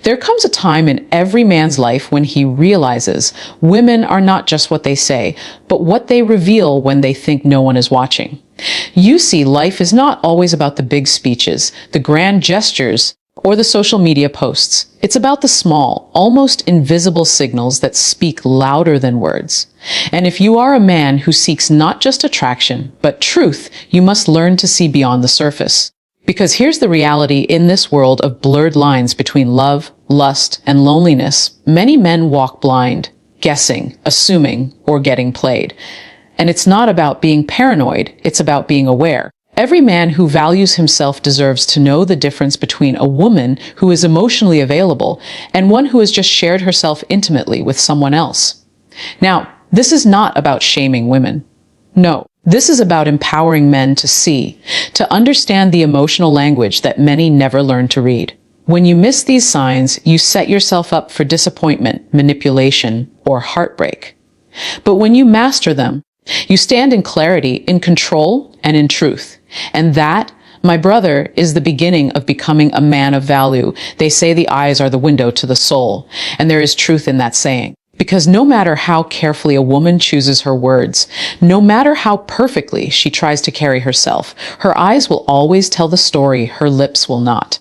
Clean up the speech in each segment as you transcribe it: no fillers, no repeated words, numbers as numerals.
There comes a time in every man's life when he realizes women are not just what they say, but what they reveal when they think no one is watching. You see, life is not always about the big speeches, the grand gestures, or the social media posts. It's about the small, almost invisible signals that speak louder than words. And if you are a man who seeks not just attraction, but truth, you must learn to see beyond the surface. Because here's the reality: in this world of blurred lines between love, lust, and loneliness, many men walk blind, guessing, assuming, or getting played. And it's not about being paranoid, it's about being aware. Every man who values himself deserves to know the difference between a woman who is emotionally available and one who has just shared herself intimately with someone else. Now, this is not about shaming women. No, this is about empowering men to see, to understand the emotional language that many never learn to read. When you miss these signs, you set yourself up for disappointment, manipulation, or heartbreak. But when you master them, you stand in clarity, in control, and in truth. And that, my brother, is the beginning of becoming a man of value. They say the eyes are the window to the soul, and there is truth in that saying. Because no matter how carefully a woman chooses her words, no matter how perfectly she tries to carry herself, her eyes will always tell the story, her lips will not.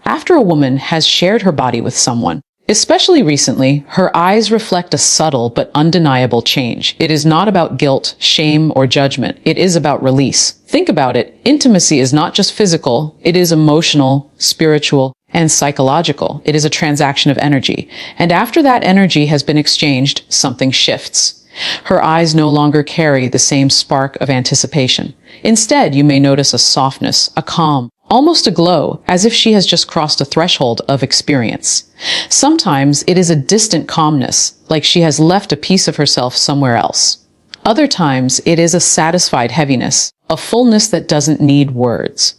After a woman has shared her body with someone, especially recently, her eyes reflect a subtle but undeniable change. It is not about guilt, shame, or judgment. It is about release. Think about it. Intimacy is not just physical. It is emotional, spiritual, and psychological. It is a transaction of energy. And after that energy has been exchanged, something shifts. Her eyes no longer carry the same spark of anticipation. Instead, you may notice a softness, a calm, almost a glow, as if she has just crossed a threshold of experience. Sometimes it is a distant calmness, like she has left a piece of herself somewhere else. Other times it is a satisfied heaviness, a fullness that doesn't need words.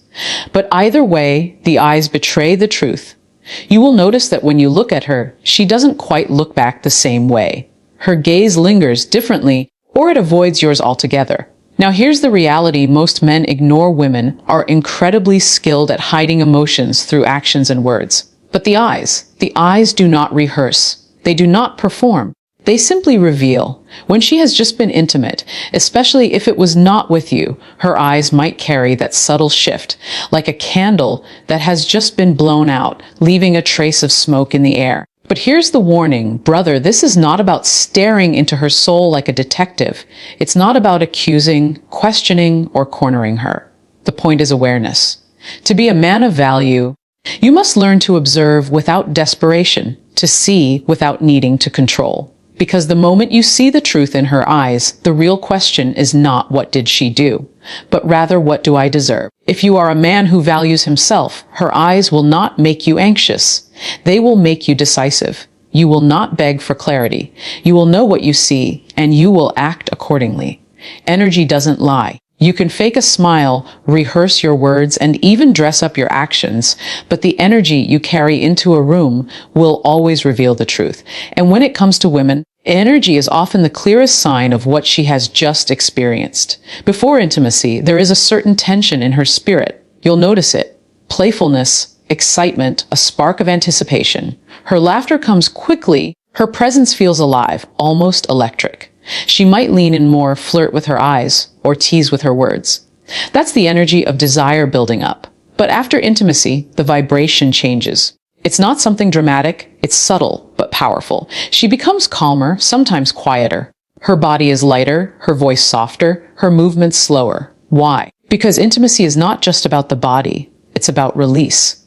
But either way, the eyes betray the truth. You will notice that when you look at her, she doesn't quite look back the same way. Her gaze lingers differently, or it avoids yours altogether. Now here's the reality: most men ignore women, are incredibly skilled at hiding emotions through actions and words. But the eyes do not rehearse. They do not perform. They simply reveal. When she has just been intimate, especially if it was not with you, her eyes might carry that subtle shift, like a candle that has just been blown out, leaving a trace of smoke in the air. But here's the warning, brother, this is not about staring into her soul like a detective. It's not about accusing, questioning, or cornering her. The point is awareness. To be a man of value, you must learn to observe without desperation, to see without needing to control. Because the moment you see the truth in her eyes, the real question is not what did she do, but rather what do I deserve? If you are a man who values himself, her eyes will not make you anxious. They will make you decisive. You will not beg for clarity. You will know what you see, and you will act accordingly. Energy doesn't lie. You can fake a smile, rehearse your words, and even dress up your actions, but the energy you carry into a room will always reveal the truth. And when it comes to women, energy is often the clearest sign of what she has just experienced. Before intimacy, there is a certain tension in her spirit. You'll notice it. Playfulness, excitement, a spark of anticipation. Her laughter comes quickly. Her presence feels alive, almost electric. She might lean in more, flirt with her eyes, or tease with her words. That's the energy of desire building up. But after intimacy, the vibration changes. It's not something dramatic, it's subtle, but powerful. She becomes calmer, sometimes quieter. Her body is lighter, her voice softer, her movements slower. Why? Because intimacy is not just about the body, it's about release.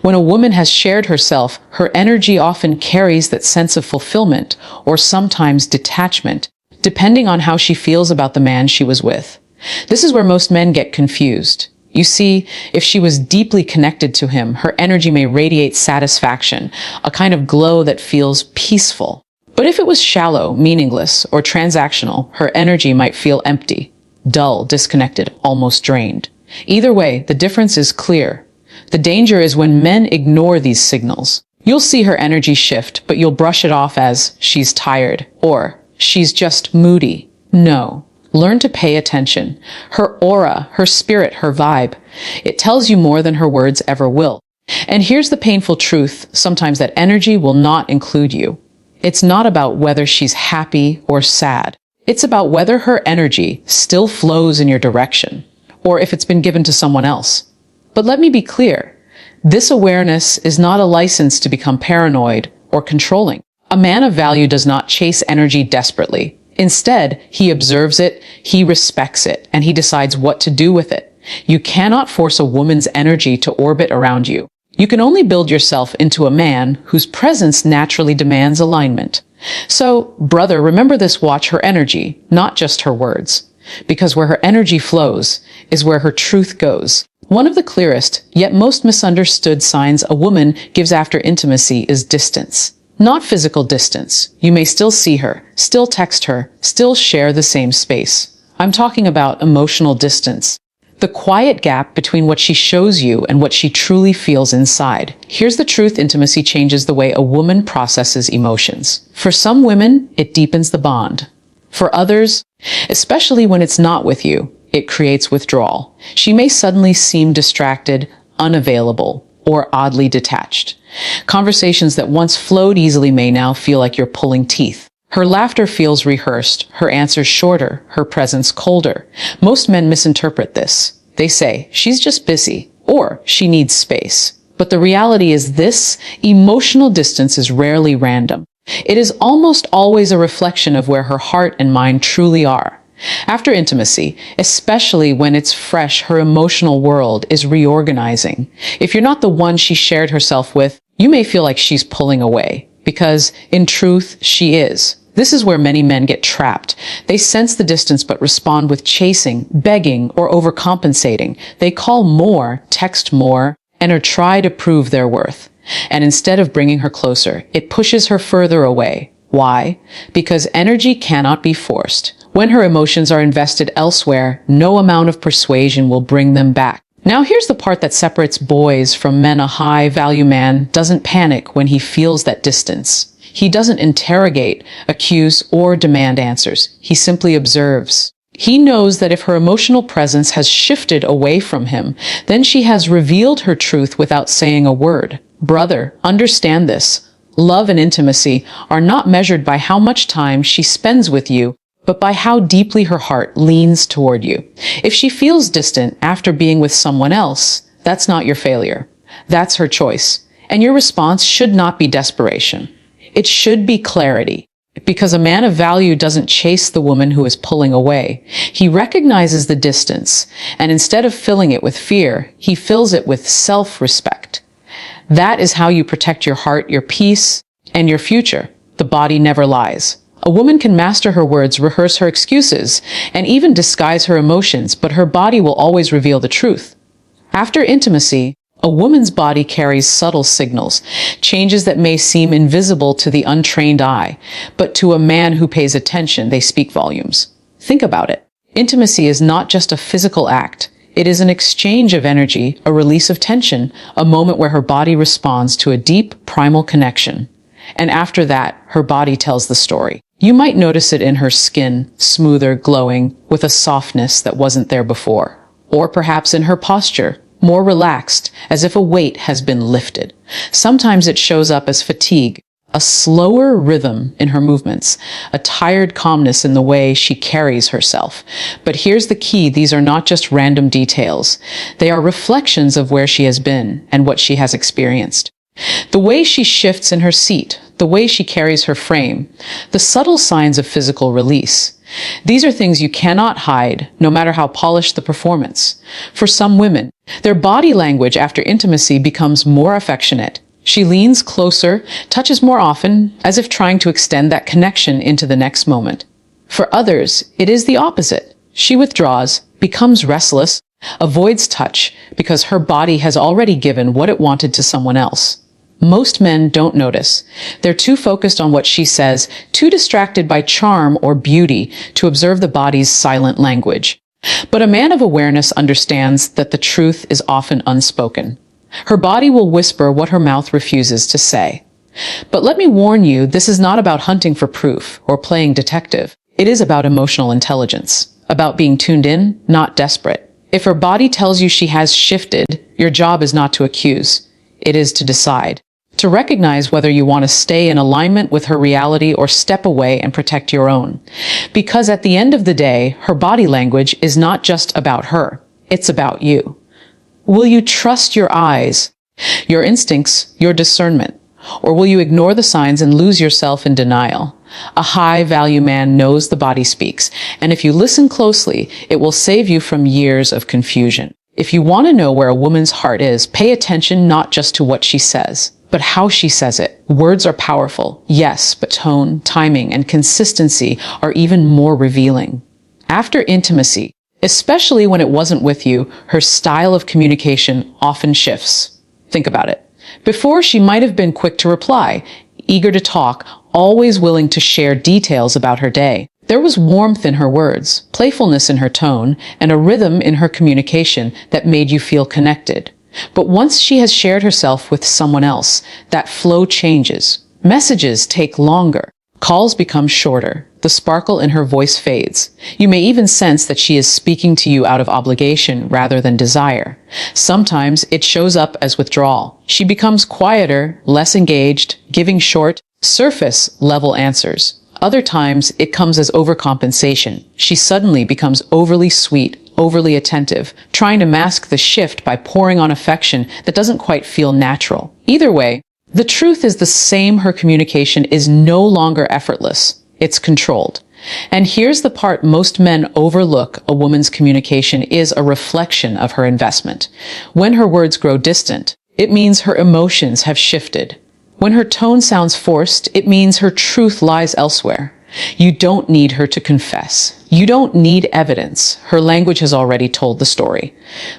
When a woman has shared herself, her energy often carries that sense of fulfillment, or sometimes detachment, depending on how she feels about the man she was with. This is where most men get confused. You see, if she was deeply connected to him, her energy may radiate satisfaction, a kind of glow that feels peaceful. But if it was shallow, meaningless, or transactional, her energy might feel empty, dull, disconnected, almost drained. Either way, the difference is clear. The danger is when men ignore these signals. You'll see her energy shift, but you'll brush it off as she's tired or she's just moody. No. Learn to pay attention. Her aura, her spirit, her vibe. It tells you more than her words ever will. And here's the painful truth, sometimes that energy will not include you. It's not about whether she's happy or sad. It's about whether her energy still flows in your direction, or if it's been given to someone else. But let me be clear, this awareness is not a license to become paranoid or controlling. A man of value does not chase energy desperately. Instead, he observes it, he respects it, and he decides what to do with it. You cannot force a woman's energy to orbit around you. You can only build yourself into a man whose presence naturally demands alignment. So, brother, remember this: watch her energy, not just her words. Because where her energy flows is where her truth goes. One of the clearest, yet most misunderstood signs a woman gives after intimacy is distance. Not physical distance. You may still see her, still text her, still share the same space. I'm talking about emotional distance. The quiet gap between what she shows you and what she truly feels inside. Here's the truth: intimacy changes the way a woman processes emotions. For some women, it deepens the bond. For others, especially when it's not with you, it creates withdrawal. She may suddenly seem distracted, unavailable, or oddly detached. Conversations that once flowed easily may now feel like you're pulling teeth. Her laughter feels rehearsed, her answers shorter, her presence colder. Most men misinterpret this. They say, she's just busy, or she needs space. But the reality is this: emotional distance is rarely random. It is almost always a reflection of where her heart and mind truly are. After intimacy, especially when it's fresh, her emotional world is reorganizing. If you're not the one she shared herself with, you may feel like she's pulling away, because in truth, she is. This is where many men get trapped. They sense the distance but respond with chasing, begging, or overcompensating. They call more, text more, or try to prove their worth. And instead of bringing her closer, it pushes her further away. Why? Because energy cannot be forced. When her emotions are invested elsewhere, no amount of persuasion will bring them back. Now here's the part that separates boys from men. A high-value man doesn't panic when he feels that distance. He doesn't interrogate, accuse, or demand answers. He simply observes. He knows that if her emotional presence has shifted away from him, then she has revealed her truth without saying a word. Brother, understand this. Love and intimacy are not measured by how much time she spends with you, but by how deeply her heart leans toward you. If she feels distant after being with someone else, that's not your failure. That's her choice. And your response should not be desperation. It should be clarity. Because a man of value doesn't chase the woman who is pulling away. He recognizes the distance, and instead of filling it with fear, he fills it with self-respect. That is how you protect your heart, your peace, and your future. The body never lies. A woman can master her words, rehearse her excuses, and even disguise her emotions, but her body will always reveal the truth. After intimacy, a woman's body carries subtle signals, changes that may seem invisible to the untrained eye, but to a man who pays attention, they speak volumes. Think about it. Intimacy is not just a physical act. It is an exchange of energy, a release of tension, a moment where her body responds to a deep, primal connection. And after that, her body tells the story. You might notice it in her skin, smoother, glowing, with a softness that wasn't there before. Or perhaps in her posture, more relaxed, as if a weight has been lifted. Sometimes it shows up as fatigue, a slower rhythm in her movements, a tired calmness in the way she carries herself. But here's the key: these are not just random details. They are reflections of where she has been and what she has experienced. The way she shifts in her seat, the way she carries her frame, the subtle signs of physical release. These are things you cannot hide, no matter how polished the performance. For some women, their body language after intimacy becomes more affectionate. She leans closer, touches more often, as if trying to extend that connection into the next moment. For others, it is the opposite. She withdraws, becomes restless, avoids touch, because her body has already given what it wanted to someone else. Most men don't notice. They're too focused on what she says, too distracted by charm or beauty to observe the body's silent language. But a man of awareness understands that the truth is often unspoken. Her body will whisper what her mouth refuses to say. But let me warn you, this is not about hunting for proof or playing detective. It is about emotional intelligence, about being tuned in, not desperate. If her body tells you she has shifted, your job is not to accuse. It is to decide. To recognize whether you want to stay in alignment with her reality or step away and protect your own. Because at the end of the day, her body language is not just about her. It's about you. Will you trust your eyes, your instincts, your discernment? Or will you ignore the signs and lose yourself in denial? A high-value man knows the body speaks, and if you listen closely, it will save you from years of confusion. If you want to know where a woman's heart is, pay attention not just to what she says, but how she says it. Words are powerful, yes, but tone, timing, and consistency are even more revealing. After intimacy, especially when it wasn't with you, her style of communication often shifts. Think about it. Before, she might have been quick to reply, eager to talk, always willing to share details about her day. There was warmth in her words, playfulness in her tone, and a rhythm in her communication that made you feel connected. But once she has shared herself with someone else, that flow changes. Messages take longer. Calls become shorter. The sparkle in her voice fades. You may even sense that she is speaking to you out of obligation rather than desire. Sometimes it shows up as withdrawal. She becomes quieter, less engaged, giving short, surface-level answers. Other times it comes as overcompensation. She suddenly becomes overly sweet, overly attentive, trying to mask the shift by pouring on affection that doesn't quite feel natural. Either way, the truth is the same. Her communication is no longer effortless. It's controlled. And here's the part most men overlook. A woman's communication is a reflection of her investment. When her words grow distant, it means her emotions have shifted. When her tone sounds forced, it means her truth lies elsewhere. You don't need her to confess. You don't need evidence. Her language has already told the story.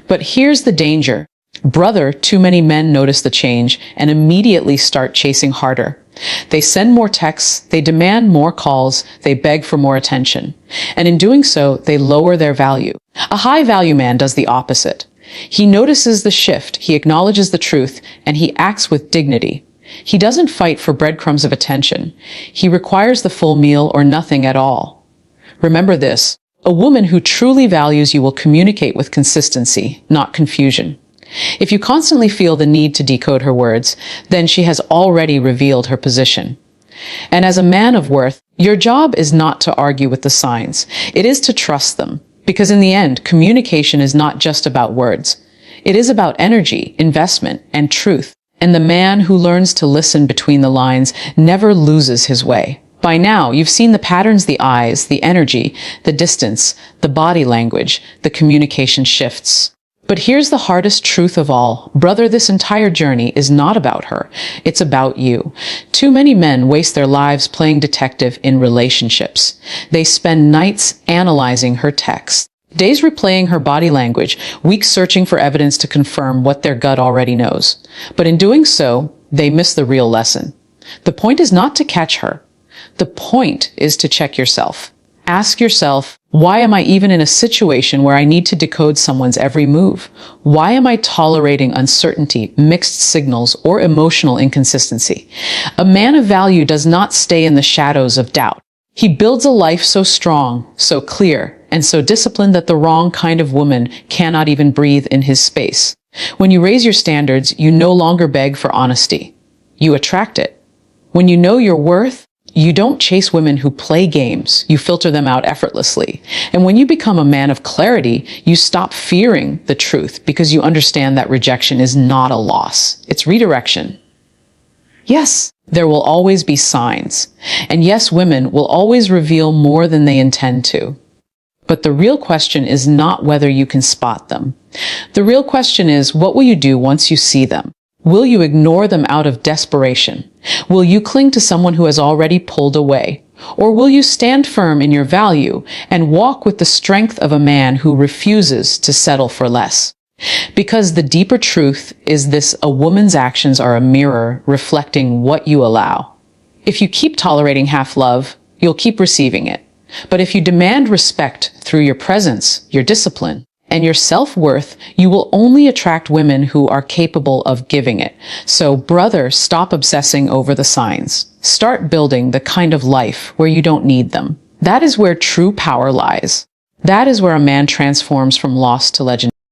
But here's the danger. Brother, too many men notice the change and immediately start chasing harder. They send more texts, they demand more calls, they beg for more attention. And in doing so, they lower their value. A high-value man does the opposite. He notices the shift, he acknowledges the truth, and he acts with dignity. He doesn't fight for breadcrumbs of attention. He requires the full meal or nothing at all. Remember this, a woman who truly values you will communicate with consistency, not confusion. If you constantly feel the need to decode her words, then she has already revealed her position. And as a man of worth, your job is not to argue with the signs. It is to trust them. Because in the end, communication is not just about words. It is about energy, investment, and truth. And the man who learns to listen between the lines never loses his way. By now, you've seen the patterns, the eyes, the energy, the distance, the body language, the communication shifts. But here's the hardest truth of all. Brother, this entire journey is not about her. It's about you. Too many men waste their lives playing detective in relationships. They spend nights analyzing her texts, days replaying her body language, weeks searching for evidence to confirm what their gut already knows. But in doing so, they miss the real lesson. The point is not to catch her. The point is to check yourself. Ask yourself, why am I even in a situation where I need to decode someone's every move? Why am I tolerating uncertainty, mixed signals, or emotional inconsistency? A man of value does not stay in the shadows of doubt. He builds a life so strong, so clear, and so disciplined that the wrong kind of woman cannot even breathe in his space. When you raise your standards, you no longer beg for honesty. You attract it. When you know your worth, you don't chase women who play games. You filter them out effortlessly. And when you become a man of clarity, you stop fearing the truth because you understand that rejection is not a loss. It's redirection. Yes, there will always be signs. And yes, women will always reveal more than they intend to. But the real question is not whether you can spot them. The real question is, what will you do once you see them? Will you ignore them out of desperation? Will you cling to someone who has already pulled away? Or will you stand firm in your value and walk with the strength of a man who refuses to settle for less? Because the deeper truth is this: a woman's actions are a mirror reflecting what you allow. If you keep tolerating half love, you'll keep receiving it. But if you demand respect through your presence, your discipline, and your self-worth, you will only attract women who are capable of giving it. So, brother, stop obsessing over the signs. Start building the kind of life where you don't need them. That is where true power lies. That is where a man transforms from lost to legend.